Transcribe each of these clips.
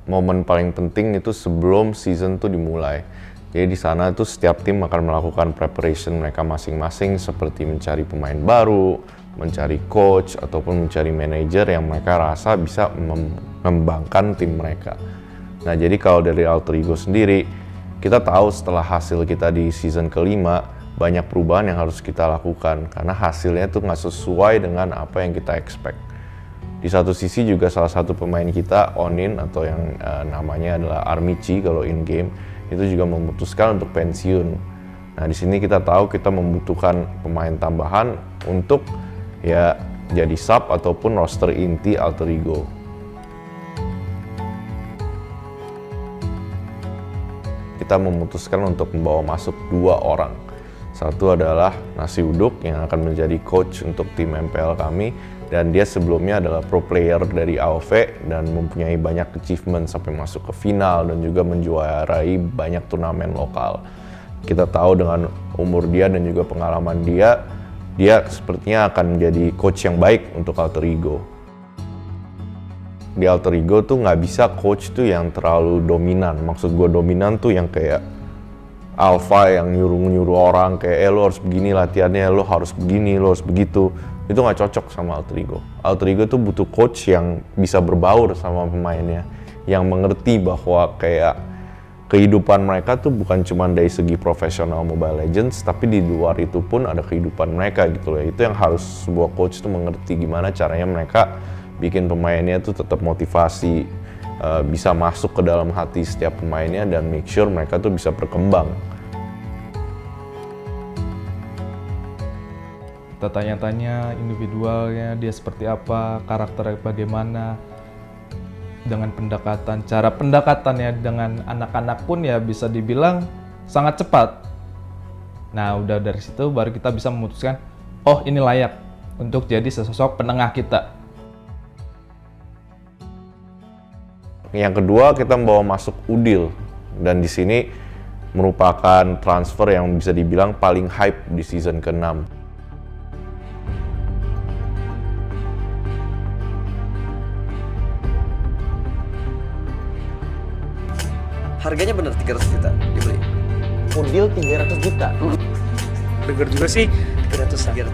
momen paling penting itu sebelum season tuh dimulai. Jadi di sana tuh setiap tim akan melakukan preparation mereka masing-masing seperti mencari pemain baru, mencari coach, ataupun mencari manajer yang mereka rasa bisa mengembangkan tim mereka. Nah jadi kalau dari Alter Ego sendiri, kita tahu setelah hasil kita di season kelima, banyak perubahan yang harus kita lakukan karena hasilnya tuh nggak sesuai dengan apa yang kita expect. Di satu sisi juga salah satu pemain kita, Onin, atau yang namanya adalah Armici kalau in game, itu juga memutuskan untuk pensiun. Nah di sini kita tahu kita membutuhkan pemain tambahan untuk ya jadi sub ataupun roster inti Alter Ego. Kita memutuskan untuk membawa masuk 2 orang. Satu adalah Nasi Uduk yang akan menjadi coach untuk tim MPL kami, dan dia sebelumnya adalah pro player dari AOV dan mempunyai banyak achievement sampai masuk ke final dan juga menjuarai banyak turnamen lokal. Kita tahu dengan umur dia dan juga pengalaman dia sepertinya akan menjadi coach yang baik untuk Alter Ego. Di Alter Ego tuh nggak bisa coach tuh yang terlalu dominan. Maksud gue dominan tuh yang kayak alpha yang nyuruh orang kayak lo harus begini latihannya, lo harus begini, lo harus begitu. Itu nggak cocok sama Alter Ego. Alter Ego tuh butuh coach yang bisa berbaur sama pemainnya, yang mengerti bahwa kayak kehidupan mereka tuh bukan cuma dari segi profesional Mobile Legends, tapi di luar itu pun ada kehidupan mereka gitu loh. Itu yang harus sebuah coach tuh mengerti gimana caranya mereka bikin pemainnya tuh tetap motivasi, bisa masuk ke dalam hati setiap pemainnya dan make sure mereka tuh bisa berkembang. Kita tanya-tanya individualnya, dia seperti apa, karakternya bagaimana, dengan pendekatan, cara pendekatannya dengan anak-anak pun ya bisa dibilang sangat cepat. Nah udah dari situ baru kita bisa memutuskan, oh ini layak untuk jadi sesosok penengah kita. Yang kedua kita membawa masuk Udil, dan di sini merupakan transfer yang bisa dibilang paling hype di season ke-6. Harganya bener 300 juta dibeli. Udil 300 juta. Dengar juga sih 300-an.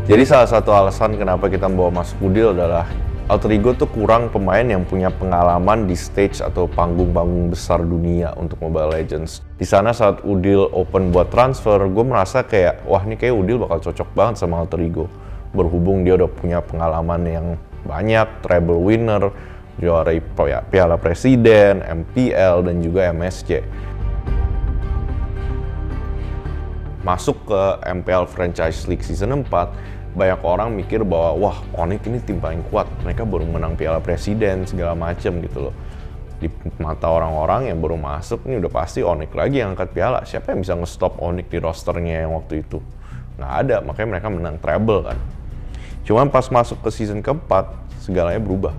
Jadi salah satu alasan kenapa kita membawa masuk Udil adalah Alter Ego tuh kurang pemain yang punya pengalaman di stage atau panggung-panggung besar dunia untuk Mobile Legends. Di sana saat Udil open buat transfer, gue merasa kayak wah ini kayak Udil bakal cocok banget sama Alter Ego. Berhubung dia udah punya pengalaman yang banyak, treble winner, juara Piala Presiden, MPL, dan juga MSC. Masuk ke MPL Franchise League Season 4, banyak orang mikir bahwa wah Onyx ini tim paling kuat, mereka baru menang Piala Presiden segala macem gitu loh. Di mata orang-orang yang baru masuk, ini udah pasti Onyx lagi yang angkat piala. Siapa yang bisa nge-stop Onyx di rosternya yang waktu itu? Nggak ada, makanya mereka menang treble kan. Cuman pas masuk ke season keempat, segalanya berubah.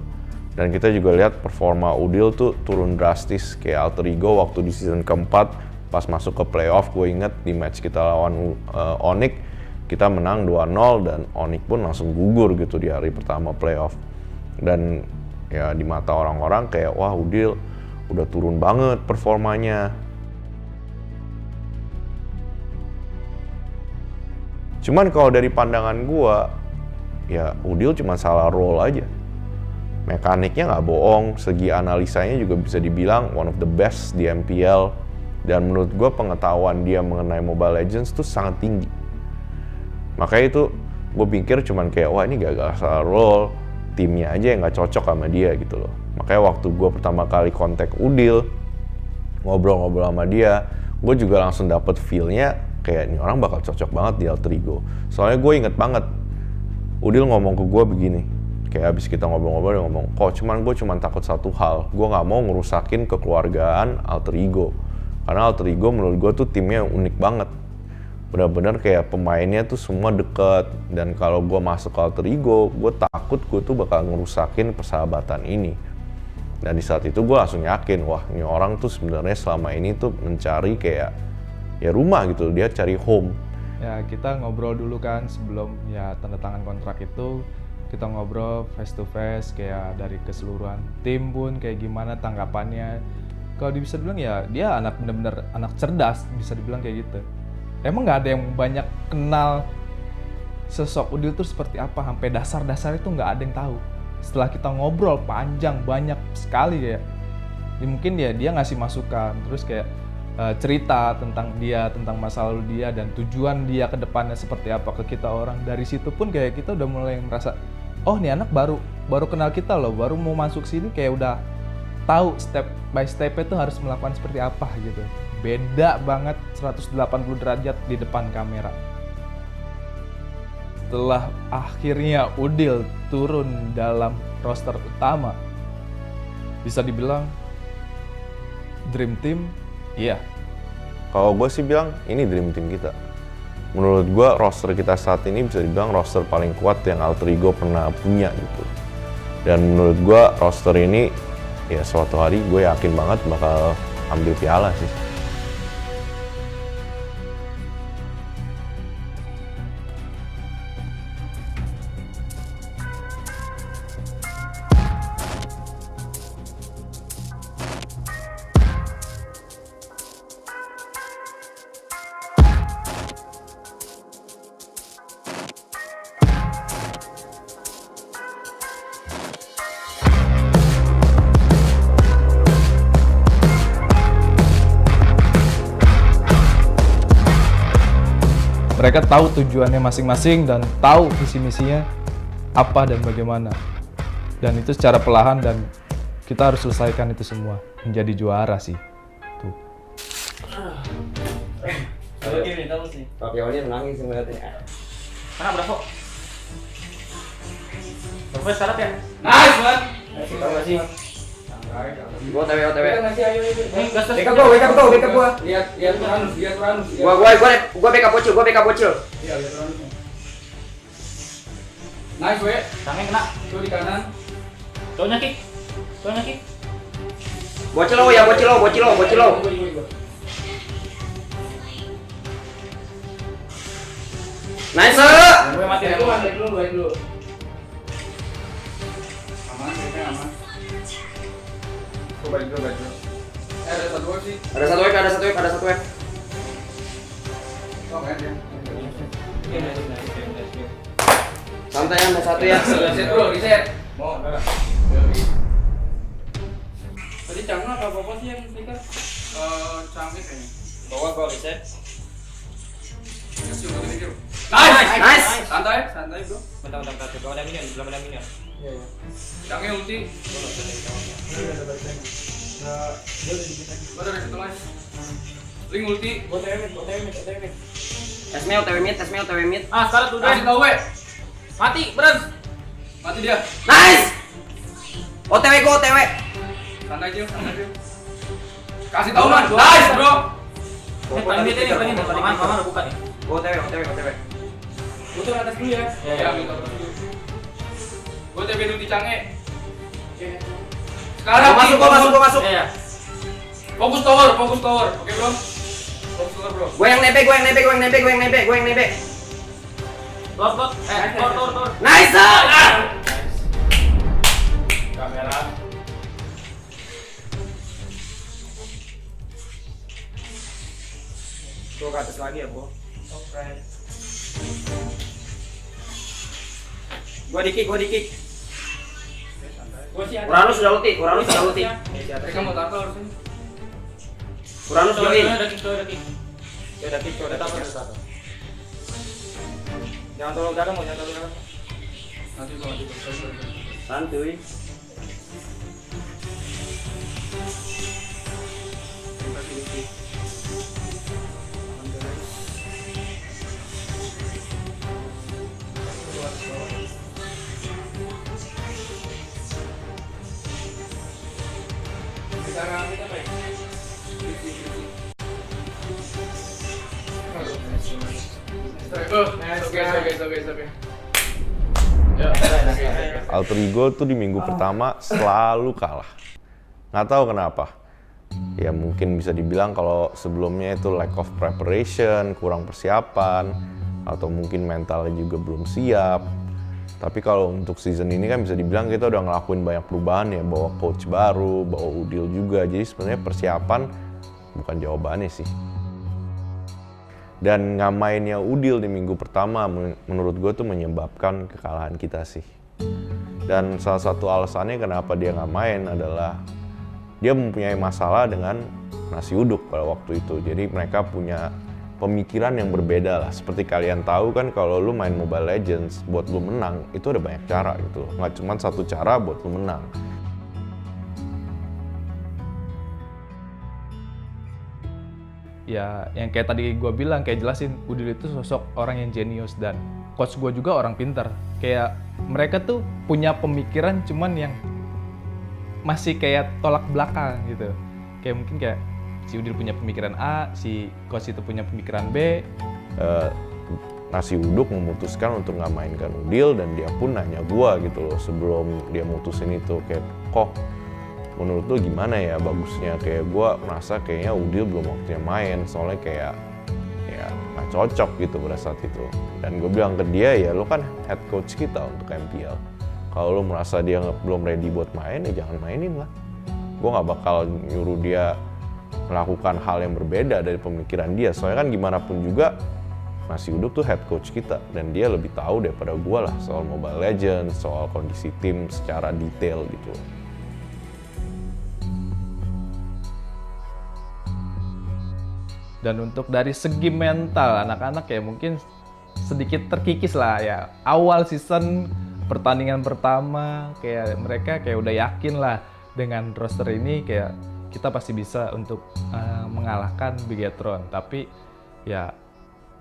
Dan kita juga lihat performa Udil tuh turun drastis kayak Alter Ego waktu di season keempat. Pas masuk ke playoff, gue inget di match kita lawan Onyx, kita menang 2-0 dan Onyx pun langsung gugur gitu di hari pertama playoff. Dan ya di mata orang-orang kayak wah Udil udah turun banget performanya. Cuman kalau dari pandangan gue, ya Udil cuma salah roll aja. Mekaniknya nggak bohong, segi analisanya juga bisa dibilang one of the best di MPL. Dan menurut gue pengetahuan dia mengenai Mobile Legends tuh sangat tinggi. Makanya itu gue pikir cuman kayak wah ini gagal salah roll, timnya aja yang nggak cocok sama dia gitu loh. Makanya waktu gue pertama kali kontak Udil, ngobrol-ngobrol sama dia, gue juga langsung dapet feel-nya kayak ini orang bakal cocok banget di Alter Ego. Soalnya gue inget banget Udil ngomong ke gue begini, kayak abis kita ngobrol-ngobrol dia ngomong, kok gue cuman takut satu hal, gue nggak mau ngerusakin kekeluargaan Alter Ego. Karena Alter Ego menurut gue tuh timnya unik banget. Benar-benar kayak pemainnya tuh semua deket, dan kalau gue masuk ke Alter Ego, gue takut gue tuh bakal ngerusakin persahabatan ini. Dan di saat itu gue langsung yakin, wah ini orang tuh sebenarnya selama ini tuh mencari kayak ya rumah gitu, dia cari home. Ya kita ngobrol dulu kan sebelum ya tanda tangan kontrak itu, kita ngobrol face to face, kayak dari keseluruhan tim pun kayak gimana tanggapannya. Kalau bisa dibilang ya dia anak bener-bener anak cerdas, bisa dibilang kayak gitu. Emang nggak ada yang banyak kenal sosok Udil tuh seperti apa, sampai dasar-dasar itu nggak ada yang tahu. Setelah kita ngobrol panjang banyak sekali ya mungkin ya dia ngasih masukan, terus kayak cerita tentang dia, tentang masa lalu dia dan tujuan dia ke depannya seperti apa ke kita orang. Dari situ pun kayak kita udah mulai merasa, oh nih anak baru kenal kita loh, baru mau masuk sini kayak udah tahu step by step itu harus melakukan seperti apa gitu. Beda banget 180 derajat di depan kamera. Setelah akhirnya Udil turun dalam roster utama, bisa dibilang Dream Team, iya. Kalau gue sih bilang ini dream team kita. Menurut gue roster kita saat ini bisa dibilang roster paling kuat yang Alter Ego pernah punya gitu. Dan menurut gue roster ini ya suatu hari gue yakin banget bakal ambil piala sih. Mereka tahu tujuannya masing-masing dan tahu visi misinya apa dan bagaimana. Dan itu secara perlahan dan kita harus selesaikan itu semua menjadi juara sih. Tuh. Pak Piawani menangis sebenarnya. Mana berapa? Berapa syarat ya? Nice man. Terima kasih. Gua OTW. Backup gua. Lihat Uranus. Gua backup bocil. Iya, lihat Uranus. Nice we. Tangan kena. Tuh di kanan. Cowoknya kick. Bocil lo. Nice. Gue mati dulu. Aman, aman. Gue balik dulu. Ada satu web sih. Ada satu web. Oh, kan ya. Santai ya, ada satu ya. Reset bro, reset. Mau. Tadi Cangga apa sih yang stiker? Cangga kayaknya. Bawa reset. Nice. Santai bro. Bentar, belum ada minion. Iya. Cangga ulti. Ada reset lagi. Link ulti. OTW. Esme mid. Ah, sekarang udah kasih tahu we. Mati, Brans. Mati dia. Nice. OTW. Santai aja. Kasih tahu man. Nice, bro. Paling mid ini. Paman udah buka nih. OTW. Butuh atas dulu ya. Iya, butuh atas dulu. Gua TB dulu di Cange. Sekarang Gua masuk. Iya. Fokus tower. Oke, bro. Fokus tower, bro. Gue yang nebe. Lot. Tor. Nice. Kamera. Tuh ke atas lagi ya, bro. Oke. Gua di kick. Gua sih ada. Uranus sudah ulti. Mereka mau tackle harusnya. Uranus sudah ulti. Udah kick. Udah tackle. Jangan tolong dagang. Nanti gua. Santuy. Oke. Alter Ego tuh di minggu pertama selalu kalah. Nggak tahu kenapa. Ya mungkin bisa dibilang kalau sebelumnya itu lack of preparation, kurang persiapan, atau mungkin mentalnya juga belum siap. Tapi kalau untuk season ini kan bisa dibilang kita udah ngelakuin banyak perubahan ya, bawa coach baru, bawa Udil juga. Jadi sebenarnya persiapan bukan jawabannya sih. Dan nggak mainnya Udil di minggu pertama menurut gue tuh menyebabkan kekalahan kita sih. Dan salah satu alasannya kenapa dia nggak main adalah dia mempunyai masalah dengan nasi uduk pada waktu itu. Jadi mereka punya pemikiran yang berbeda lah. Seperti kalian tahu kan kalau lu main Mobile Legends buat lu menang itu ada banyak cara gitu. Nggak cuma satu cara buat lu menang. Ya yang kayak tadi gue bilang, kayak jelasin Udil itu sosok orang yang jenius dan coach gue juga orang pintar. Kayak mereka tuh punya pemikiran cuman yang masih kayak tolak belakang gitu. Kayak mungkin kayak si Udil punya pemikiran A, si coach itu punya pemikiran B. Nasi uduk memutuskan untuk nggak mainkan Udil dan dia pun nanya gua gitu loh sebelum dia mutusin itu, kayak kok menurut lu gimana ya bagusnya, kayak gua merasa kayaknya Udil belum waktunya main soalnya kayak ya nggak cocok gitu pada saat itu. Dan gue bilang ke dia, ya lu kan head coach kita untuk MPL, kalau lu merasa dia belum ready buat main ya jangan mainin lah. Gue nggak bakal nyuruh dia melakukan hal yang berbeda dari pemikiran dia, soalnya kan gimana pun juga Nasi Uduk tuh head coach kita dan dia lebih tahu daripada gue lah soal Mobile Legends, soal kondisi tim secara detail gitu. Dan untuk dari segi mental anak-anak ya mungkin sedikit terkikis lah ya. Awal season pertandingan pertama kayak mereka kayak udah yakin lah dengan roster ini kayak kita pasti bisa untuk mengalahkan Bigetron. Tapi ya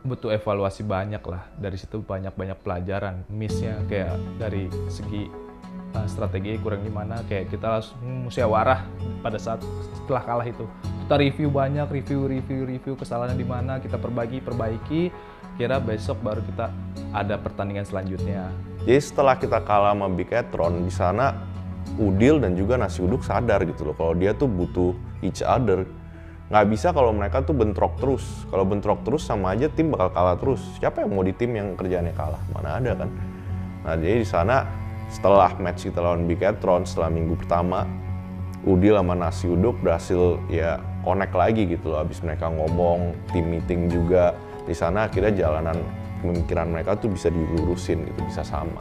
butuh evaluasi banyak lah. Dari situ banyak-banyak pelajaran. Missnya kayak dari segi strategi kurang gimana, kayak kita langsung musyawarah pada saat setelah kalah itu. Kita review banyak, review kesalahan di mana, kita perbaiki, kira besok baru kita ada pertandingan selanjutnya. Jadi setelah kita kalah sama Bigetron di sana, Udil dan juga Nasi Uduk sadar gitu loh kalau dia tuh butuh each other. Nggak bisa kalau mereka tuh bentrok terus. Kalau bentrok terus sama aja tim bakal kalah terus. Siapa yang mau di tim yang kerjaannya kalah? Mana ada kan? Nah jadi di sana setelah match kita lawan Bigetron setelah minggu pertama, Udil sama Nasi Uduk berhasil ya connect lagi gitu loh. Abis mereka ngomong, tim meeting juga. Di sana akhirnya jalanan pemikiran mereka tuh bisa dilurusin gitu, bisa sama.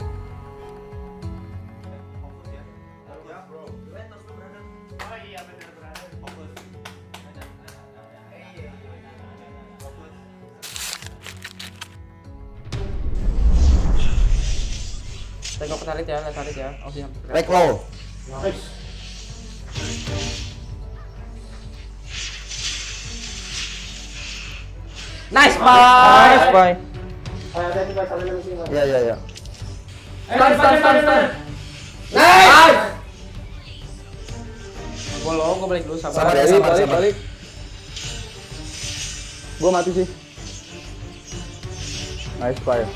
Tengok tarik ya. Oh siap. Back low. Nice bye. Ya. Stun. Nice. Gue balik dulu Sabar ya, sabar. balik. Gua mati sih. Nice fire.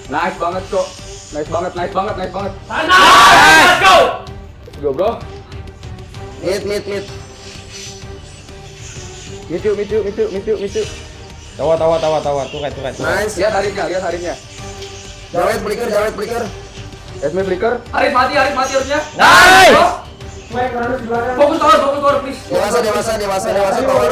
Nice banget, Cok. Nice banget. Nice. Let's go. Let's go, bro. Mid. Meet you. Tawa. Turet. Nice. Lihat taringnya. Jawet flicker. Esme flicker. Haris mati harusnya. Nice. Fokus tower, please. Dewasa. Power.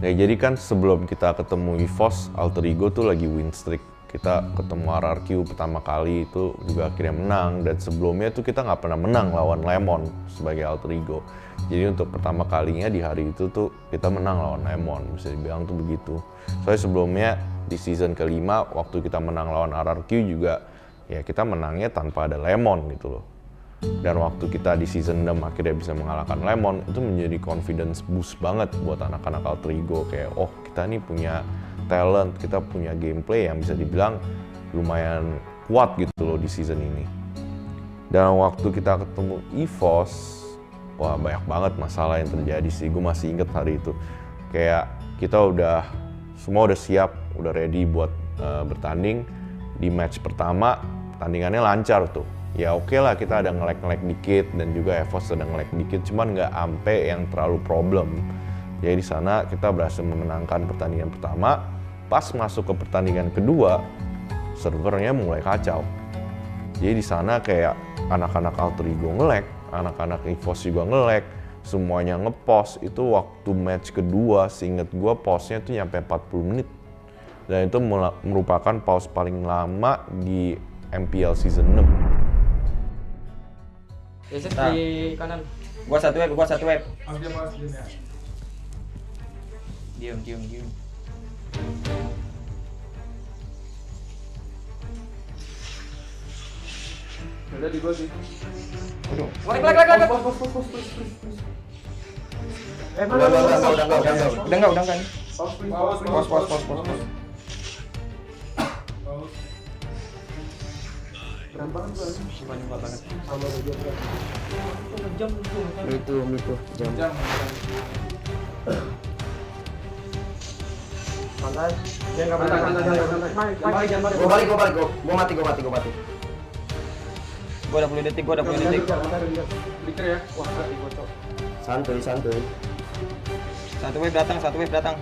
Ya jadi kan sebelum kita ketemu EVOS, Alter Ego tuh lagi win streak. Kita ketemu RRQ pertama kali itu juga akhirnya menang, dan sebelumnya tuh kita nggak pernah menang lawan Lemon sebagai Alter Ego. Jadi untuk pertama kalinya di hari itu tuh kita menang lawan Lemon, bisa dibilang tuh begitu. Soalnya sebelumnya di season kelima waktu kita menang lawan RRQ juga ya kita menangnya tanpa ada Lemon gitu loh. Dan waktu kita di season 6 akhirnya bisa mengalahkan Lemon, itu menjadi confidence boost banget buat anak-anak Alter Ego. Kayak oh kita nih punya talent, kita punya gameplay yang bisa dibilang lumayan kuat gitu loh di season ini. Dan waktu kita ketemu EVOS, wah banyak banget masalah yang terjadi sih. Gue masih inget hari itu. Kayak kita semua udah siap, udah ready buat bertanding. Di match pertama, pertandingannya lancar tuh. ya oke lah kita ada nge-lag dikit dan juga EVOS ada nge-lag dikit, cuman nggak ampe yang terlalu problem. Jadi di sana kita berhasil memenangkan pertandingan pertama. Pas masuk ke pertandingan kedua, servernya mulai kacau. Jadi di sana kayak anak-anak Alter Ego nge-lag, anak-anak EVOS juga nge-lag, semuanya nge-pause. Itu waktu match kedua, seinget gue pause-nya itu nyampe 40 menit. Dan itu merupakan pause paling lama di MPL season 6. Reset di kanan. Gua satu web. Diam. Udah di gua sih. Lek. Udah enggak. Pause. Itu jam. Santai. Dia enggak santai. Gua balik. Gua mati. Gua 20 detik. Flicker ya. Wah, tadi gua cok. Santuy. Satu wave datang.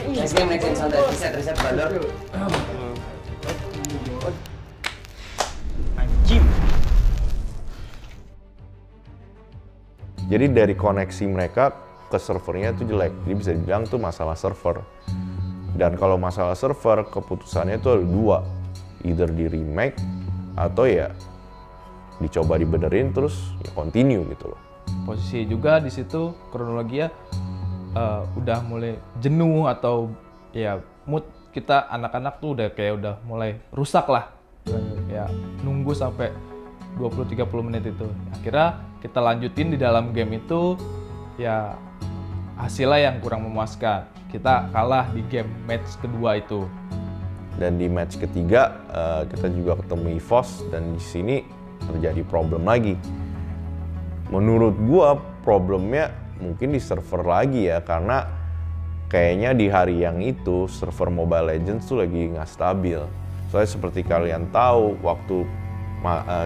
Next game santai. Reset brother. Anjing. Jadi dari koneksi mereka ke servernya itu jelek. Jadi bisa dibilang tuh masalah server. Dan kalau masalah server, keputusannya itu ada dua. Either di remake atau ya dicoba dibenerin terus ya continue gitu loh. Posisi juga di situ kronologi ya udah mulai jenuh atau ya mood kita anak-anak tuh udah mulai rusak lah. Ya nunggu sampai 20-30 menit itu. Akhirnya kita lanjutin di dalam game itu ya hasilnya yang kurang memuaskan. Kita kalah di game match kedua itu. Dan di match ketiga kita juga ketemu EVOS dan di sini terjadi problem lagi. Menurut gua problemnya mungkin di server lagi ya, karena kayaknya di hari yang itu server Mobile Legends tuh lagi nggak stabil. Soalnya seperti kalian tahu waktu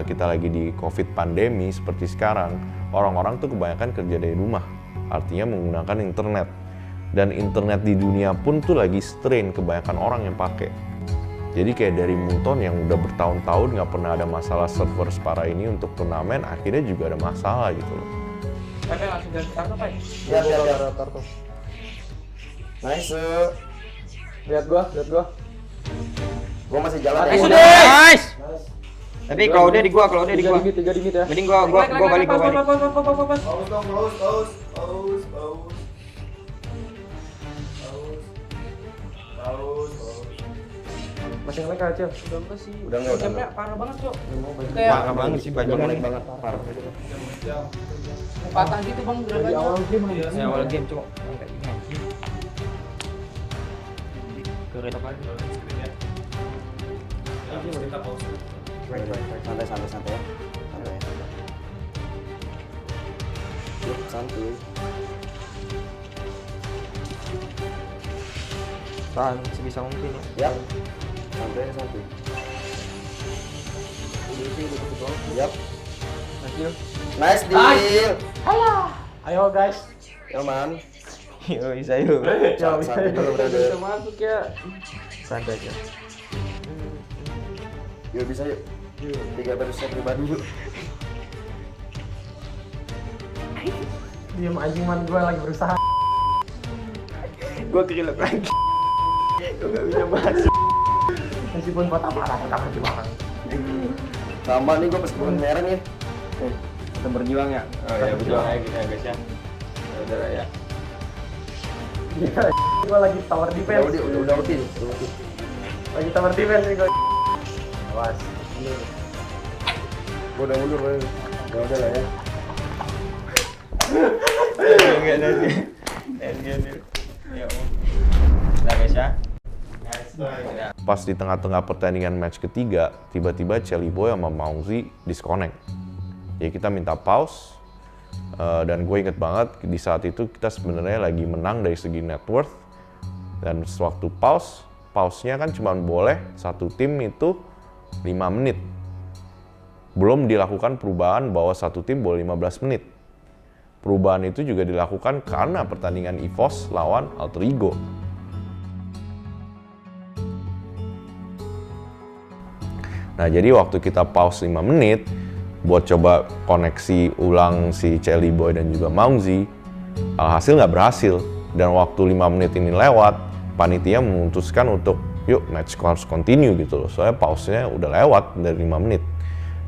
kita lagi di COVID pandemi seperti sekarang, orang-orang tuh kebanyakan kerja dari rumah, artinya menggunakan internet. Dan internet di dunia pun tuh lagi strain, kebanyakan orang yang pakai. Jadi kayak dari Moonton yang udah bertahun-tahun nggak pernah ada masalah server separah ini untuk turnamen, akhirnya juga ada masalah gitu loh. Pepe langsung dari starter, Pak. Ya. Nice. Lihat gua. Gua masih jalan. Nice. Tapi kalau udah di gua. Tiga di mid ya. Mending gua balik. Masih ngelag aja. Udah enggak. Jamnya parah banget, Cok. Parah banget sih bajingan banget. Parah. Patah gitu, Bang, Di awal game aja. Ya, awal game, Cok. Keren apa? Santai ya. Yuk, santuy. Tahan sebisa mungkin ya. Yap. Santuy. Yap. Nice deal. Ayo, guys. Yo man. Yo, bisa yuk. Santai dulu brother. Bisa masuk ya. Santai aja. Yuk bisa yuk. 3 versus saya pribadi yuk. Diam anjing, man, gua lagi berusaha. Gua kerilek lagi. Gua enggak bisa masuk. Meskipun patah parah, tetap berjuang. Tambah nih gua pas bulan merah nih. Kita berjuang ya. Oh ya, berjuang aja kita guys ya. Udah ya. Gua lagi tower defense. Udah ulti. Lagi tower defense nih gua. Awas. Gua udah mundur brother. Ya udah lah ya. Enggak nanti. Ya. Udah guys ya. Pas di tengah-tengah pertandingan match ketiga, tiba-tiba Chelly Boy sama Mauzi disconnect. Jadi kita minta pause, dan gue inget banget di saat itu kita sebenarnya lagi menang dari segi net worth. Dan sewaktu pause, pause-nya kan cuma boleh satu tim itu 5 menit. Belum dilakukan perubahan bahwa satu tim boleh 15 menit. Perubahan itu juga dilakukan karena pertandingan EVOS lawan Alter Ego. Nah, jadi waktu kita pause 5 menit buat coba koneksi ulang si Celi Boy dan juga Mauzi, alhasil nggak berhasil. Dan waktu 5 menit ini lewat, panitia memutuskan untuk yuk match harus continue gitu loh. Soalnya pause-nya udah lewat dari 5 menit.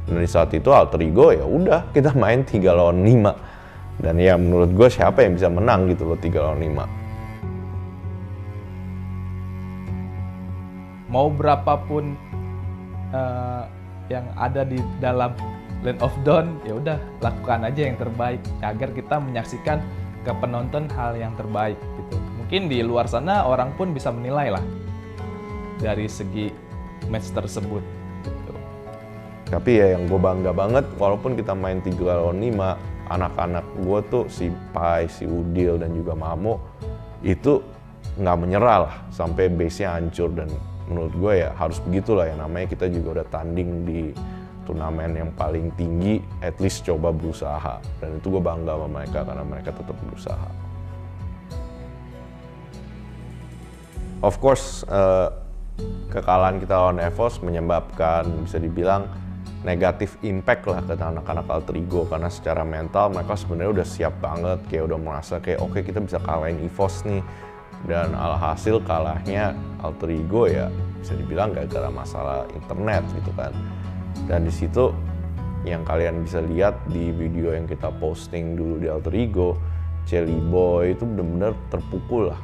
Dan di saat itu Alter Ego ya udah kita main 3 lawan 5. Dan ya menurut gue siapa yang bisa menang gitu loh 3 lawan 5. Mau berapapun yang ada di dalam Land of Dawn, ya udah lakukan aja yang terbaik agar kita menyaksikan ke penonton hal yang terbaik gitu. Mungkin di luar sana orang pun bisa menilai lah dari segi match tersebut gitu. Tapi ya yang gue bangga banget, walaupun kita main 3 lawan 5, anak-anak gue tuh si Pai, si Udil dan juga Mamo itu nggak menyerah lah sampai base-nya hancur. Dan menurut gue ya harus begitulah ya, namanya kita juga udah tanding di turnamen yang paling tinggi, at least coba berusaha. Dan itu gue bangga sama mereka karena mereka tetap berusaha. Of course, kekalahan kita lawan EVOS menyebabkan bisa dibilang negatif impact lah ke anak-anak Alter Ego, karena secara mental mereka sebenarnya udah siap banget, kayak udah merasa kayak oke, kita bisa kalahin EVOS nih. Dan alhasil kalahnya Alter Ego ya bisa dibilang gara-gara masalah internet gitu kan. Dan di situ yang kalian bisa lihat di video yang kita posting dulu di Alter Ego, Celi Boy itu benar-benar terpukul lah.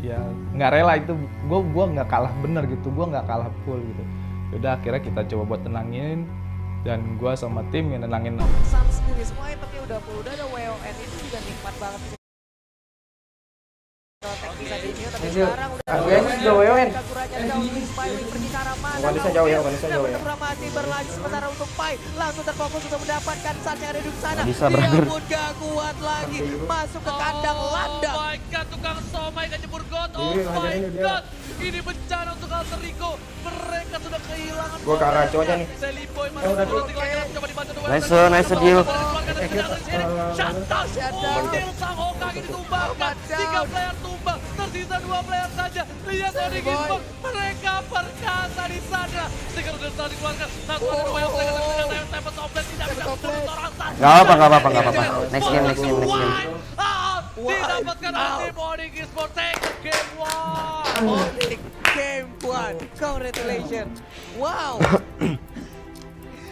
Ya nggak rela itu, gue nggak kalah bener gitu, gue nggak kalah full gitu. Yaudah akhirnya kita coba buat tenangin, dan gue sama tim yang nenangin. Sam sendiri semuanya tapi udah ada WON itu juga nikmat banget. Tapi sekarang udah WON. Wanita jauh ya, wanita jauh ya. Masih berlanjut sementara untuk Pai langsung terfokus untuk mendapatkan saat yang ada di sana. Bisa, Dia brother. pun gak kuat lagi, masuk ke kandang landang. Oh my god, tukang somai gak jebur got. Oh my god, ini bencana untuk Alter Ego. Mereka sudah kehilangan. Gua ke arah cowoknya nih. Celi Boy masih berhenti lagi, coba dibantu dengan Nice deal. Shutdown, Odil sang Hokage ditumbangkan. 3 player tumbang, tersisa 2 player saja. Lihat Onyx Esports, mereka perkasa di sana. Stiker udah selalu dikeluarkan. Satu ada 2 yang sedang tempat toplet tidak bisa menurut orang saja. Gak apa-apa. Next game. Didapatkan oleh tim Onyx Esports, take game 1. Onyx game 1, congratulations. Wow.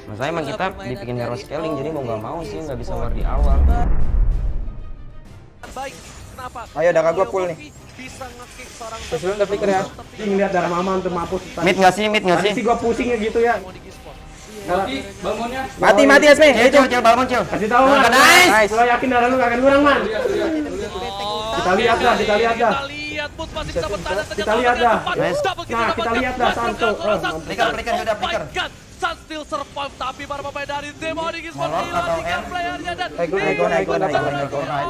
Masalahnya emang kita dibikin hero scaling, jadi mau nggak mau sih nggak bisa war di awal. Baik, kenapa? Ayo, darah gua full nih. Bisa nge-kick seorang Sebelum udah flicker ya. Ini lihat darah mama untuk mampus. Mid nggak sih? Tadi sih gua pusingnya gitu ya. Onyx Esports. Bangunnya. Mati Asmi. Cil, balmon cil. Kasih tahu man. Nice. Lo yakin darah lu gak akan kurang man? Kita lihat dah. Kita lihat Put masih bisa bertahan saja. Kita lihat dah. Nah, kita lihat dah Santo. Flicker sudah flicker. Sun still survive, tapi para pemain dari tim Onyx Esports Molot atau hilang 3 M? playernya dan Naik.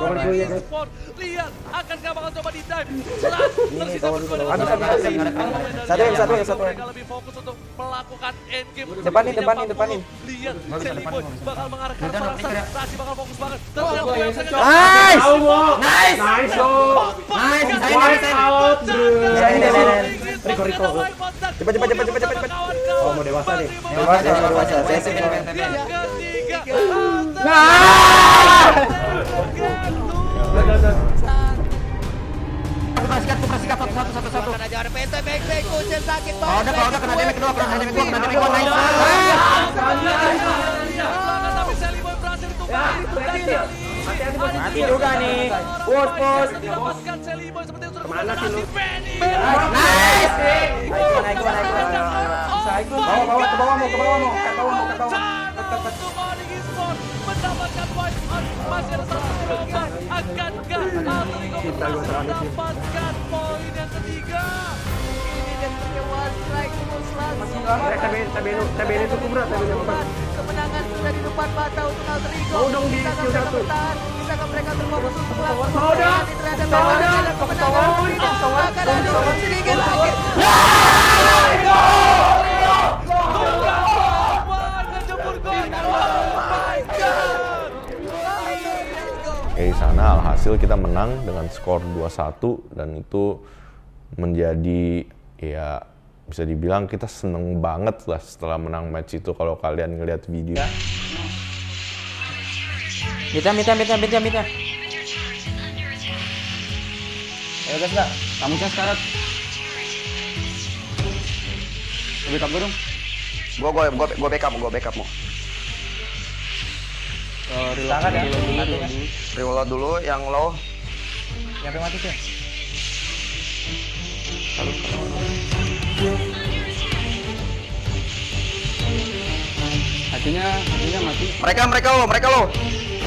Onyx Esports lihat akan gak bakal coba di dive. Tersisa berdua dengan Satu. mereka lebih fokus untuk melakukan endgame. Depanin. Lihat Celi Boy bakal mengarahkan seorang Rashi bakal fokus banget. Nice. Nice lo. Wipe out bro. Riko. Cepet. Oh mau dewasa nih. Dewasa. Saya sih Yang ketiga. Sikat satu. Karena jangan PT back kucing sakit Kalau banget. udah kena damage kedua, kena damage kedua, nice. Tapi Celi Boy berhasil ditumbangkan. Mati juga nih. Push. Didapatkan Celi Boy seperti yang sudah Mana sih lu? Benny. Nice. Naik gua. Bawa ke bawah mau. Untuk Onyx Esports mendapatkan point out. Masih ada satu gelombang. Akankah Alter Ego berhasil mendapatkan poin yang ketiga? Ini dia punya one strike terus langsung. Tabelnya itu kubra. Kemenangan sudah di depan mata untuk Alter Ego. Mau dong di Bisakah skill mereka satu. bertahan? Bisakah mereka terfokus untuk melakukan Mau dong. terhadap kemenangan? Akan ada sedikit lagi. Dari sana alhasil kita menang dengan skor 2-1 dan itu menjadi ya bisa dibilang kita seneng banget lah setelah menang match itu kalau kalian ngeliat video. Mita. Ayo guys, Kak. Kamu cas karat. Backup gue dong. Gua backup mau. Tangan ya. Reload dulu yang low. Yang mati sih. Hatinya mati. Mereka low.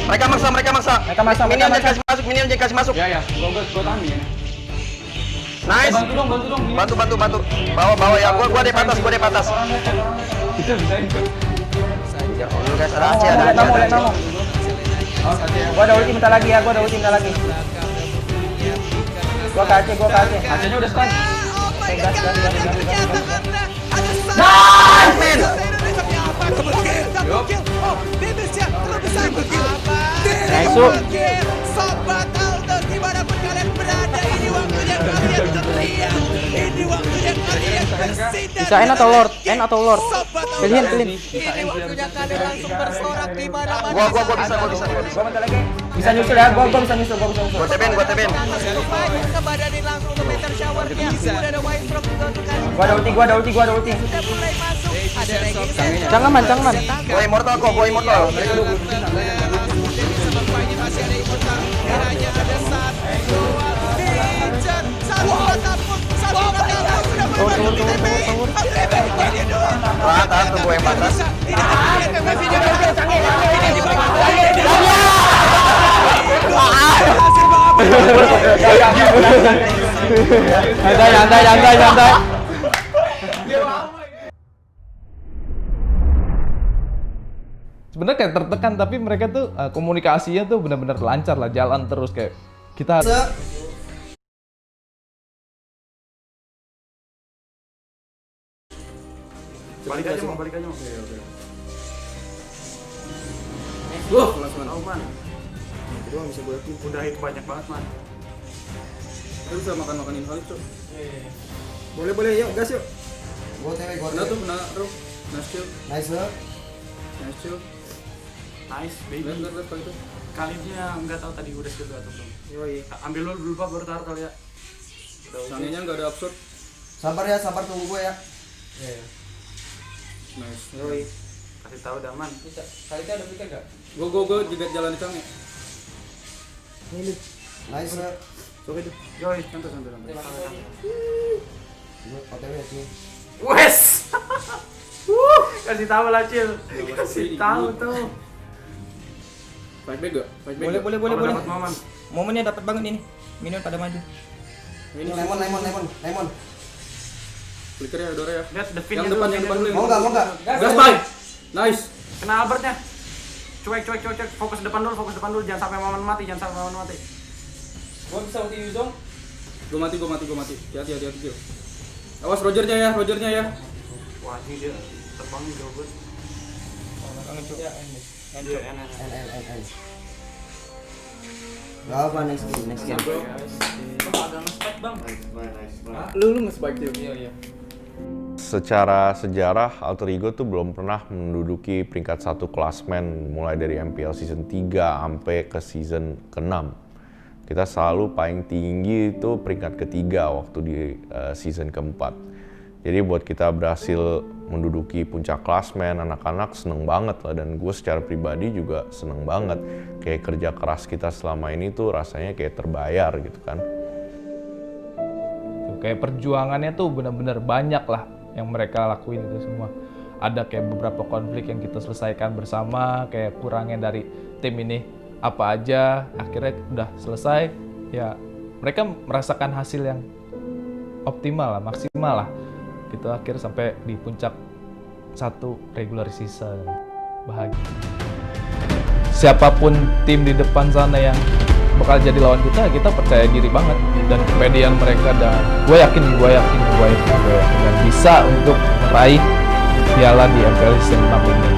Mereka maksa. Minion jangan kasih masuk. Ya. Gua tahan ya. Nice. Bantu dong. Bantu. Bawa ya. Gua di atas. Bisa. Ya Allah guys, ada Aci. Gua ada ulti bentar lagi ya. Gua ke Aceh. Hatinya udah stun. Gas. Sobat Aldo, dimanapun kalian berada, ini waktunya kalian teriak. Ini waktunya kalian bersinar. Bisa N atau Lord? Sobat Aldo, Pilih. ini waktunya kalian langsung bersorak di mana-mana. Gua bisa. Gua bentar lagi. Bisa nyusul ya. Gua bisa nyusul. Gua teben. Kebadanin langsung untuk meter showernya. Udah ada White Frog juga untuk kali. Gua ada ulti. Sudah mulai masuk. Ada Regis. Canggaman. Gua immortal. Masih ada Immortal. Hanya ada satu Vincent. Satu ataupun sudah bermain di TP. Ini doang. Tahan tunggu yang batas. Santai. Sebenarnya kayak tertekan tapi mereka tuh komunikasinya tuh benar-benar lancar lah, jalan terus kayak kita. Balik aja mau. Oke. Tahu man. Itu bisa gue tim. Udah itu banyak banget man. Kita bisa makan invalid cok. Boleh yuk gas yuk. Kena bro. Nice chill. Nice baby. Lihat itu. Kalinya nggak tahu tadi udah skill atau belum. Yoi. Ambil dulu Pak baru taruh ya. Sanginya nggak ada absurd. Sabar tunggu gue ya. Nice. Yoi. Kasih tahu Daman. Kali itu ada pikir gak? Gue juga jalan di Canggih. Nice. Coba itu. Yoi. Santai. Wes. Kasih tahu lah Cil. Kasih tahu tuh. Fight back gak? Boleh. Dapat momen. Momennya dapat banget ini. Minion pada maju. Ini Lemon. flicker ya, Dora ya. Lihat the Yang depan dulu. Mau enggak? Gas, Bang. Nice. Kena Albertnya. Cuek. Fokus depan dulu. Jangan sampai momen mati. Gua bisa ulti Yuzong. Gua mati. Hati-hati, Gil. Awas Rogernya ya. Wah, ini dia terbang jauh banget. N. Gak apa, next game. Ada nge-spike Bang. Lu nge-spike dia. Iya. Secara sejarah, Alter Ego tuh belum pernah menduduki peringkat 1 klasmen mulai dari MPL season 3 sampai ke season ke-6. Kita selalu paling tinggi itu peringkat ketiga waktu di season keempat. Jadi buat kita berhasil menduduki puncak klasmen, anak-anak seneng banget lah. Dan gue secara pribadi juga seneng banget. Kayak kerja keras kita selama ini tuh rasanya kayak terbayar gitu kan. Kayak perjuangannya tuh benar-benar banyak lah yang mereka lakuin itu semua. Ada kayak beberapa konflik yang kita selesaikan bersama, kayak kurangnya dari tim ini apa aja, akhirnya udah selesai. Ya mereka merasakan hasil yang optimal lah, maksimal lah. Gitu akhirnya sampai di puncak 1 regular season. Bahagia. Siapapun tim di depan sana yang bakal jadi lawan kita percaya diri banget dan kepedean mereka, dan gue yakin dan bisa untuk meraih piala di MPL Season 6 ini.